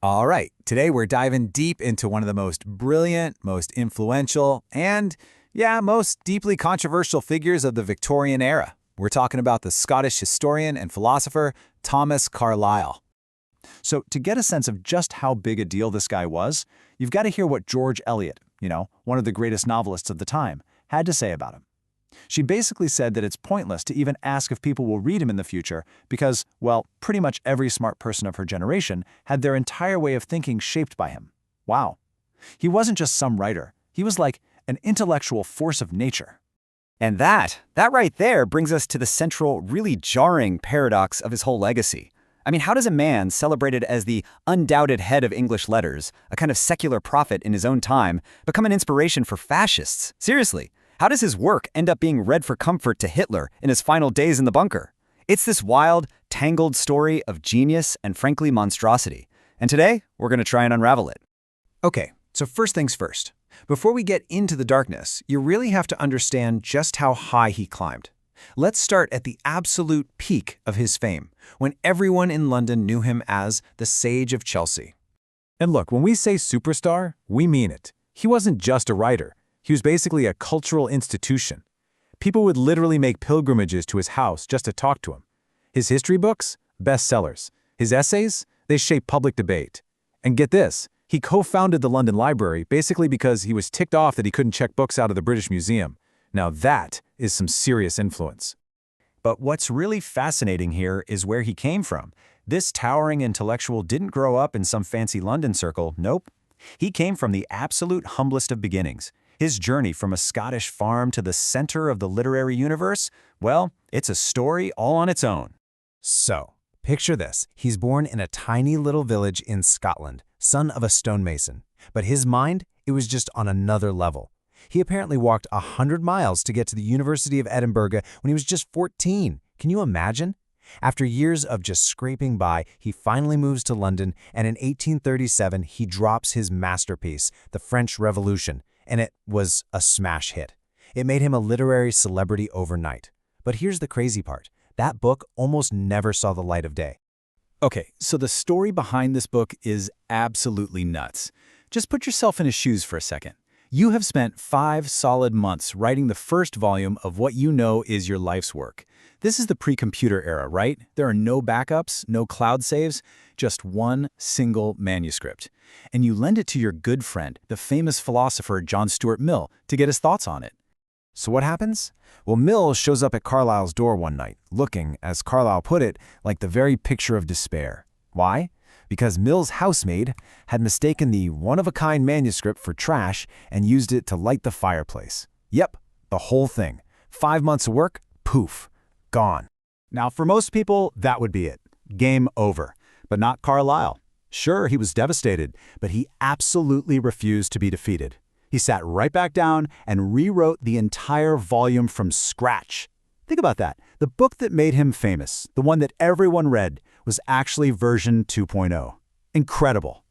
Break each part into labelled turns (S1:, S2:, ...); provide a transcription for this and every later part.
S1: All right, today we're diving deep into one of the most brilliant, most influential, and, most deeply controversial figures of the Victorian era. We're talking about the Scottish historian and philosopher Thomas Carlyle. So to get a sense of just how big a deal this guy was, you've got to hear what George Eliot, one of the greatest novelists of the time, had to say about him. She basically said that it's pointless to even ask if people will read him in the future because, well, pretty much every smart person of her generation had their entire way of thinking shaped by him. Wow. He wasn't just some writer. He was like an intellectual force of nature.
S2: And that right there brings us to the central, really jarring paradox of his whole legacy. I mean, how does a man celebrated as the undoubted head of English letters, a kind of secular prophet in his own time, become an inspiration for fascists? Seriously. How does his work end up being read for comfort to Hitler in his final days in the bunker? It's this wild, tangled story of genius and frankly monstrosity. And today, we're going to try and unravel it.
S1: Okay, so first things first. Before we get into the darkness, you really have to understand just how high he climbed. Let's start at the absolute peak of his fame, when everyone in London knew him as the Sage of Chelsea. And look, when we say superstar, we mean it. He wasn't just a writer. He was basically a cultural institution. People would literally make pilgrimages to his house just to talk to him. His history books? Bestsellers. His essays? They shaped public debate. And get this, he co-founded the London Library basically because he was ticked off that he couldn't check books out of the British Museum. Now that is some serious influence. But what's really fascinating here is where he came from. This towering intellectual didn't grow up in some fancy London circle, nope. He came from the absolute humblest of beginnings. His journey from a Scottish farm to the center of the literary universe, well, it's a story all on its own. So, picture this. He's born in a tiny little village in Scotland, son of a stonemason. But his mind, it was just on another level. He apparently walked 100 miles to get to the University of Edinburgh when he was just 14. Can you imagine? After years of just scraping by, he finally moves to London, and in 1837 he drops his masterpiece, The French Revolution. And it was a smash hit. It made him a literary celebrity overnight. But here's the crazy part. That book almost never saw the light of day. Okay, so the story behind this book is absolutely nuts. Just put yourself in his shoes for a second. You have spent 5 solid months writing the first volume of what you know is your life's work. This is the pre-computer era, right? There are no backups, no cloud saves, just one single manuscript. And you lend it to your good friend, the famous philosopher John Stuart Mill, to get his thoughts on it. So what happens? Well, Mill shows up at Carlyle's door one night, looking, as Carlyle put it, like the very picture of despair. Why? Because Mill's housemaid had mistaken the one-of-a-kind manuscript for trash and used it to light the fireplace. Yep, the whole thing. 5 months of work, poof, gone. Now, for most people, that would be it. Game over. But not Carlyle. Sure, he was devastated, but he absolutely refused to be defeated. He sat right back down and rewrote the entire volume from scratch. Think about that. The book that made him famous, the one that everyone read, was actually version 2.0. Incredible.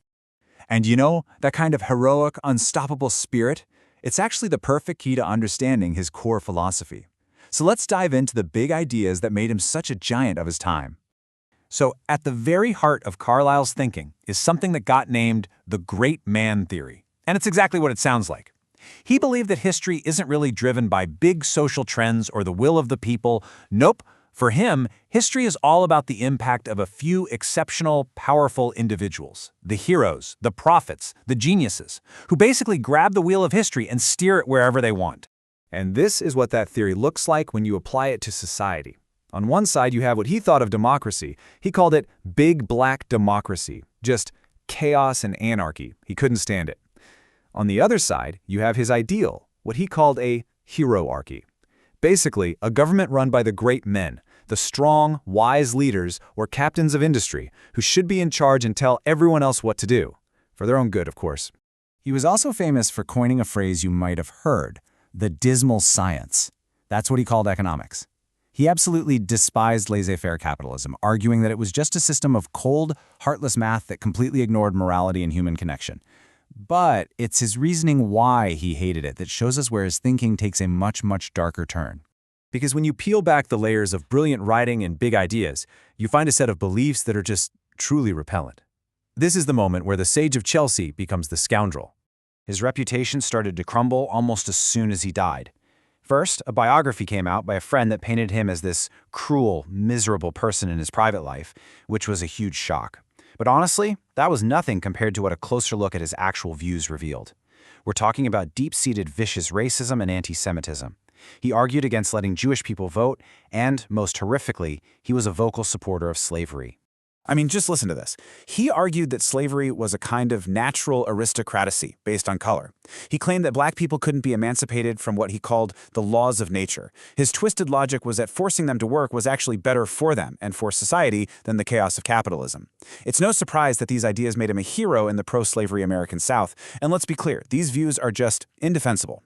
S1: And that kind of heroic, unstoppable spirit, it's actually the perfect key to understanding his core philosophy. So let's dive into the big ideas that made him such a giant of his time. So at the very heart of Carlyle's thinking is something that got named the Great Man Theory. And it's exactly what it sounds like. He believed that history isn't really driven by big social trends or the will of the people. Nope. For him, history is all about the impact of a few exceptional, powerful individuals. The heroes, the prophets, the geniuses, who basically grab the wheel of history and steer it wherever they want. And this is what that theory looks like when you apply it to society. On one side, you have what he thought of democracy. He called it big black democracy, just chaos and anarchy. He couldn't stand it. On the other side, you have his ideal, what he called a heroarchy. Basically, a government run by the great men, the strong, wise leaders or captains of industry who should be in charge and tell everyone else what to do, for their own good, of course. He was also famous for coining a phrase you might have heard, the dismal science. That's what he called economics. He absolutely despised laissez-faire capitalism, arguing that it was just a system of cold, heartless math that completely ignored morality and human connection. But it's his reasoning why he hated it that shows us where his thinking takes a much, much darker turn. Because when you peel back the layers of brilliant writing and big ideas, you find a set of beliefs that are just truly repellent. This is the moment where the sage of Chelsea becomes the scoundrel.
S2: His reputation started to crumble almost as soon as he died. First, a biography came out by a friend that painted him as this cruel, miserable person in his private life, which was a huge shock. But honestly, that was nothing compared to what a closer look at his actual views revealed. We're talking about deep-seated vicious racism and anti-Semitism. He argued against letting Jewish people vote, and, most horrifically, he was a vocal supporter of slavery.
S3: I mean, just listen to this. He argued that slavery was a kind of natural aristocracy based on color. He claimed that black people couldn't be emancipated from what he called the laws of nature. His twisted logic was that forcing them to work was actually better for them and for society than the chaos of capitalism. It's no surprise that these ideas made him a hero in the pro-slavery American South. And let's be clear, these views are just indefensible.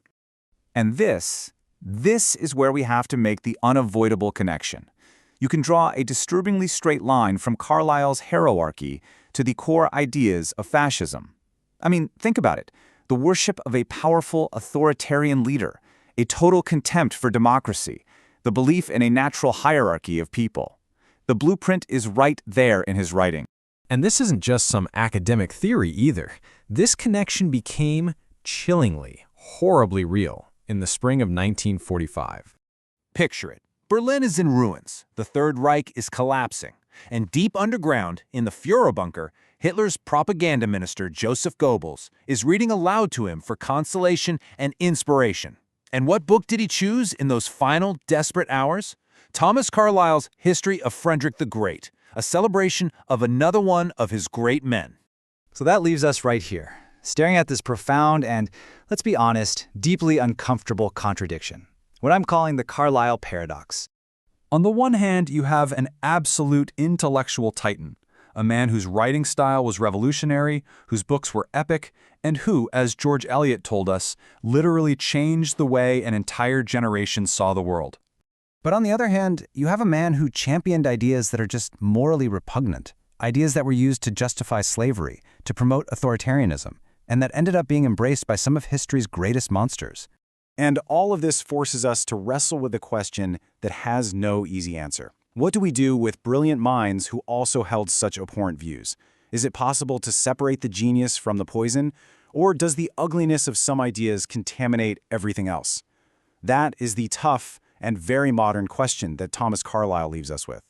S4: And this is where we have to make the unavoidable connection. You can draw a disturbingly straight line from Carlyle's hierarchy to the core ideas of fascism. I mean, think about it. The worship of a powerful authoritarian leader, a total contempt for democracy, the belief in a natural hierarchy of people. The blueprint is right there in his writing.
S1: And this isn't just some academic theory either. This connection became chillingly, horribly real in the spring of 1945.
S5: Picture it. Berlin is in ruins, the Third Reich is collapsing, and deep underground, in the Führer bunker, Hitler's propaganda minister Joseph Goebbels is reading aloud to him for consolation and inspiration. And what book did he choose in those final, desperate hours? Thomas Carlyle's History of Frederick the Great, a celebration of another one of his great men.
S2: So that leaves us right here, staring at this profound and, let's be honest, deeply uncomfortable contradiction. What I'm calling the Carlyle paradox.
S6: On the one hand, you have an absolute intellectual titan, a man whose writing style was revolutionary, whose books were epic, and who, as George Eliot told us, literally changed the way an entire generation saw the world.
S2: But on the other hand, you have a man who championed ideas that are just morally repugnant, ideas that were used to justify slavery, to promote authoritarianism, and that ended up being embraced by some of history's greatest monsters.
S3: And all of this forces us to wrestle with a question that has no easy answer. What do we do with brilliant minds who also held such abhorrent views? Is it possible to separate the genius from the poison? Or does the ugliness of some ideas contaminate everything else? That is the tough and very modern question that Thomas Carlyle leaves us with.